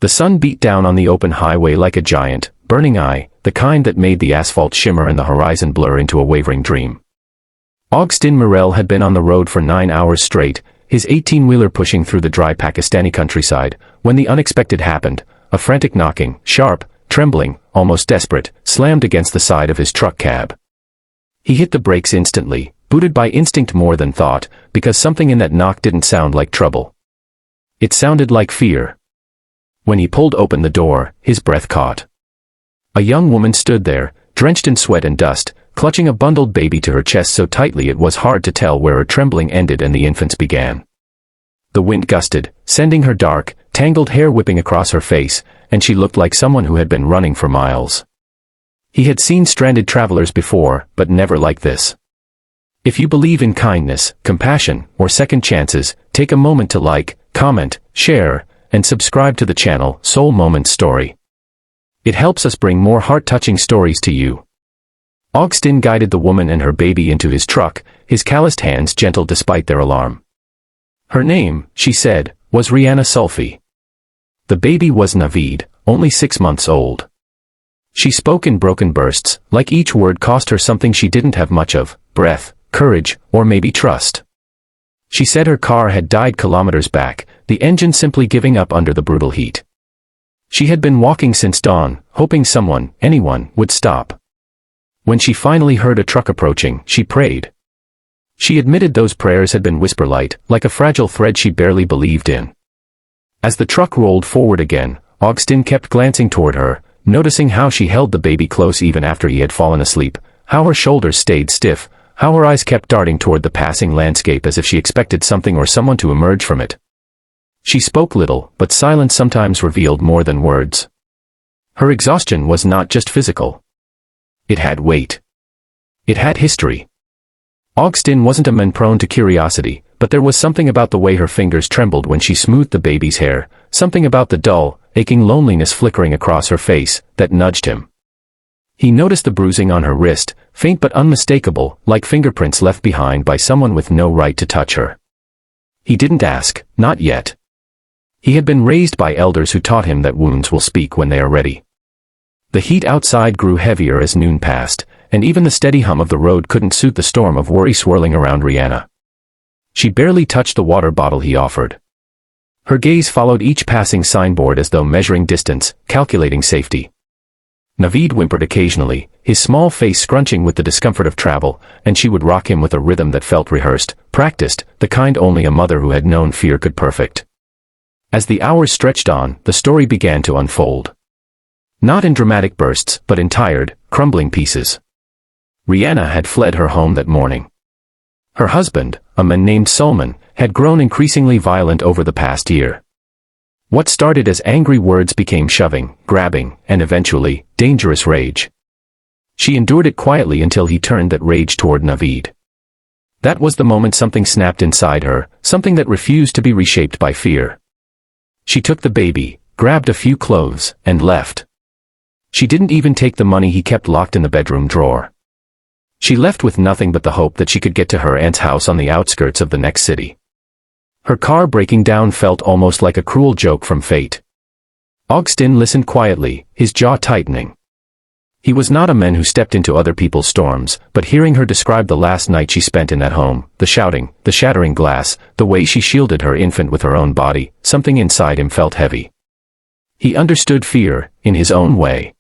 The sun beat down on the open highway like a giant, burning eye, the kind that made the asphalt shimmer and the horizon blur into a wavering dream. Augustin Morel had been on the road for 9 hours straight, his 18-wheeler pushing through the dry Pakistani countryside, when the unexpected happened. A frantic knocking, sharp, trembling, almost desperate, slammed against the side of his truck cab. He hit the brakes instantly, booted by instinct more than thought, because something in that knock didn't sound like trouble. It sounded like fear. When he pulled open the door, his breath caught. A young woman stood there, drenched in sweat and dust, clutching a bundled baby to her chest so tightly it was hard to tell where her trembling ended and the infant's began. The wind gusted, sending her dark, tangled hair whipping across her face, and she looked like someone who had been running for miles. He had seen stranded travelers before, but never like this. If you believe in kindness, compassion, or second chances, take a moment to like, comment, share, and subscribe to the channel Soul Moments Story. It helps us bring more heart-touching stories to you. Augustin guided the woman and her baby into his truck, his calloused hands gentle despite their alarm. Her name, she said, was Rihanna Sulfi. The baby was Naveed, only 6 months old. She spoke in broken bursts, like each word cost her something she didn't have much of: breath, courage, or maybe trust. She said her car had died kilometers back, the engine simply giving up under the brutal heat. She had been walking since dawn, hoping someone, anyone, would stop. When she finally heard a truck approaching, she prayed. She admitted those prayers had been whisper light, like a fragile thread she barely believed in. As the truck rolled forward again, Augustin kept glancing toward her, noticing how she held the baby close even after he had fallen asleep, how her shoulders stayed stiff, how her eyes kept darting toward the passing landscape as if she expected something or someone to emerge from it. She spoke little, but silence sometimes revealed more than words. Her exhaustion was not just physical. It had weight. It had history. Augustin wasn't a man prone to curiosity, but there was something about the way her fingers trembled when she smoothed the baby's hair, something about the dull, aching loneliness flickering across her face, that nudged him. He noticed the bruising on her wrist, faint but unmistakable, like fingerprints left behind by someone with no right to touch her. He didn't ask, not yet. He had been raised by elders who taught him that wounds will speak when they are ready. The heat outside grew heavier as noon passed, and even the steady hum of the road couldn't suit the storm of worry swirling around Rihanna. She barely touched the water bottle he offered. Her gaze followed each passing signboard as though measuring distance, calculating safety. Naveed whimpered occasionally, his small face scrunching with the discomfort of travel, and she would rock him with a rhythm that felt rehearsed, practiced, the kind only a mother who had known fear could perfect. As the hours stretched on, the story began to unfold. Not in dramatic bursts, but in tired, crumbling pieces. Rihanna had fled her home that morning. Her husband, a man named Sulman, had grown increasingly violent over the past year. What started as angry words became shoving, grabbing, and eventually, dangerous rage. She endured it quietly until he turned that rage toward Naveed. That was the moment something snapped inside her, something that refused to be reshaped by fear. She took the baby, grabbed a few clothes, and left. She didn't even take the money he kept locked in the bedroom drawer. She left with nothing but the hope that she could get to her aunt's house on the outskirts of the next city. Her car breaking down felt almost like a cruel joke from fate. Augustin listened quietly, his jaw tightening. He was not a man who stepped into other people's storms, but hearing her describe the last night she spent in that home, the shouting, the shattering glass, the way she shielded her infant with her own body, something inside him felt heavy. He understood fear, in his own way.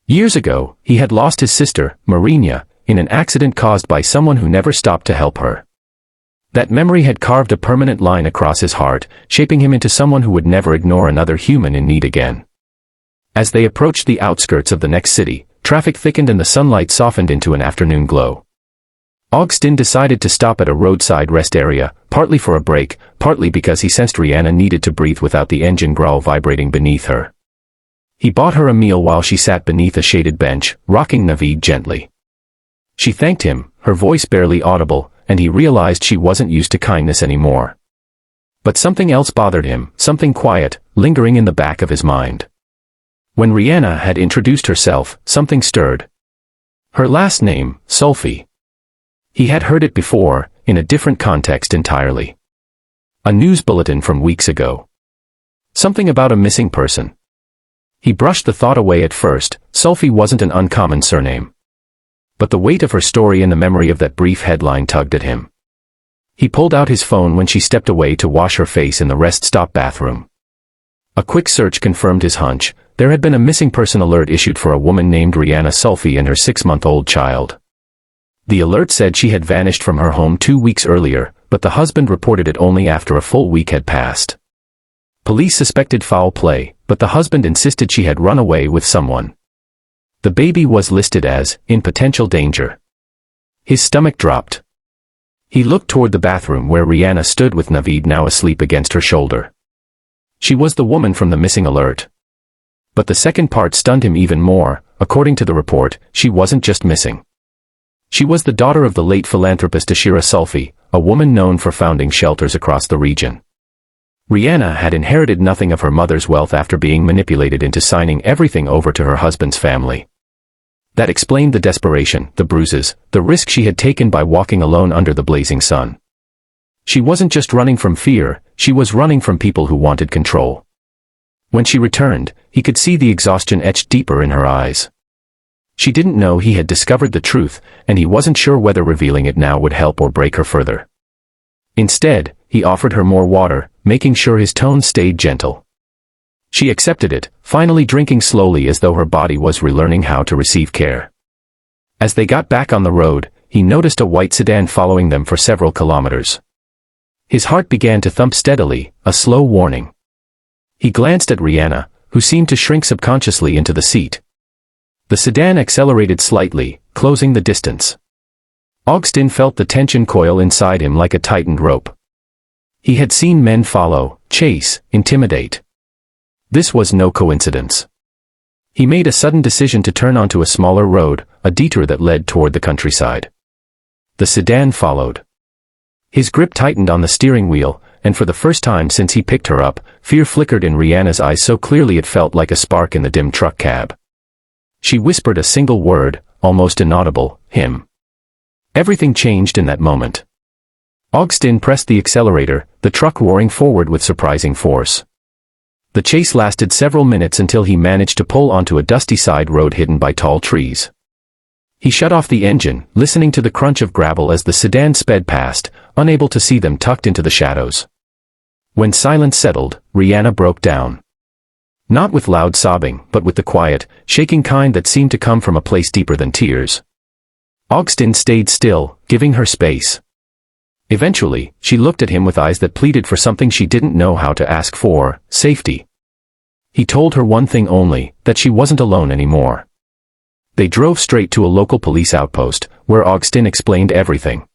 Years ago, he had lost his sister, Marina, in an accident caused by someone who never stopped to help her. That memory had carved a permanent line across his heart, shaping him into someone who would never ignore another human in need again. As they approached the outskirts of the next city, traffic thickened and the sunlight softened into an afternoon glow. Augustin decided to stop at a roadside rest area, partly for a break, partly because he sensed Rihanna needed to breathe without the engine growl vibrating beneath her. He bought her a meal while she sat beneath a shaded bench, rocking Naveed gently. She thanked him, her voice barely audible, and he realized she wasn't used to kindness anymore. But something else bothered him, something quiet, lingering in the back of his mind. When Rihanna had introduced herself, something stirred. Her last name, Sulfi. He had heard it before, in a different context entirely. A news bulletin from weeks ago. Something about a missing person. He brushed the thought away at first. Sulfi wasn't an uncommon surname. But the weight of her story and the memory of that brief headline tugged at him. He pulled out his phone when she stepped away to wash her face in the rest stop bathroom. A quick search confirmed his hunch. There had been a missing person alert issued for a woman named Rihanna Sulfi and her 6-month-old child. The alert said she had vanished from her home 2 weeks earlier, but the husband reported it only after a full week had passed. Police suspected foul play, but the husband insisted she had run away with someone. The baby was listed as in potential danger. His stomach dropped. He looked toward the bathroom where Rihanna stood with Naveed now asleep against her shoulder. She was the woman from the missing alert. But the second part stunned him even more. According to the report, she wasn't just missing. She was the daughter of the late philanthropist Ashira Sulfi, a woman known for founding shelters across the region. Rihanna had inherited nothing of her mother's wealth after being manipulated into signing everything over to her husband's family. That explained the desperation, the bruises, the risk she had taken by walking alone under the blazing sun. She wasn't just running from fear, she was running from people who wanted control. When she returned, he could see the exhaustion etched deeper in her eyes. She didn't know he had discovered the truth, and he wasn't sure whether revealing it now would help or break her further. Instead, he offered her more water, making sure his tone stayed gentle. She accepted it, finally drinking slowly as though her body was relearning how to receive care. As they got back on the road, he noticed a white sedan following them for several kilometers. His heart began to thump steadily, a slow warning. He glanced at Rihanna, who seemed to shrink subconsciously into the seat. The sedan accelerated slightly, closing the distance. Augustin felt the tension coil inside him like a tightened rope. He had seen men follow, chase, intimidate. This was no coincidence. He made a sudden decision to turn onto a smaller road, a detour that led toward the countryside. The sedan followed. His grip tightened on the steering wheel, and for the first time since he picked her up, fear flickered in Rihanna's eyes so clearly it felt like a spark in the dim truck cab. She whispered a single word, almost inaudible, him. Everything changed in that moment. Augustin pressed the accelerator, the truck roaring forward with surprising force. The chase lasted several minutes until he managed to pull onto a dusty side road hidden by tall trees. He shut off the engine, listening to the crunch of gravel as the sedan sped past, unable to see them tucked into the shadows. When silence settled, Rihanna broke down. Not with loud sobbing, but with the quiet, shaking kind that seemed to come from a place deeper than tears. Augustin stayed still, giving her space. Eventually, she looked at him with eyes that pleaded for something she didn't know how to ask for, safety. He told her one thing only, that she wasn't alone anymore. They drove straight to a local police outpost, where Augustin explained everything.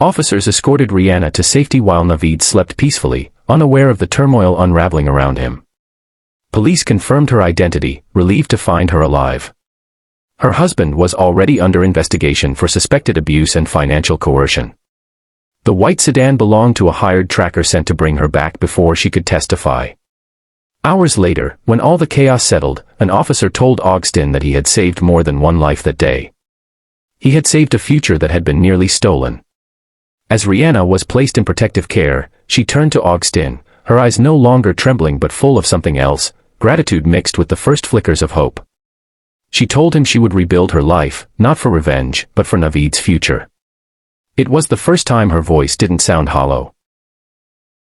Officers escorted Rihanna to safety while Naveed slept peacefully, unaware of the turmoil unraveling around him. Police confirmed her identity, relieved to find her alive. Her husband was already under investigation for suspected abuse and financial coercion. The white sedan belonged to a hired tracker sent to bring her back before she could testify. Hours later, when all the chaos settled, an officer told Augustin that he had saved more than one life that day. He had saved a future that had been nearly stolen. As Rihanna was placed in protective care, she turned to Augustin, her eyes no longer trembling but full of something else, gratitude mixed with the first flickers of hope. She told him she would rebuild her life, not for revenge, but for Naveed's future. It was the first time her voice didn't sound hollow.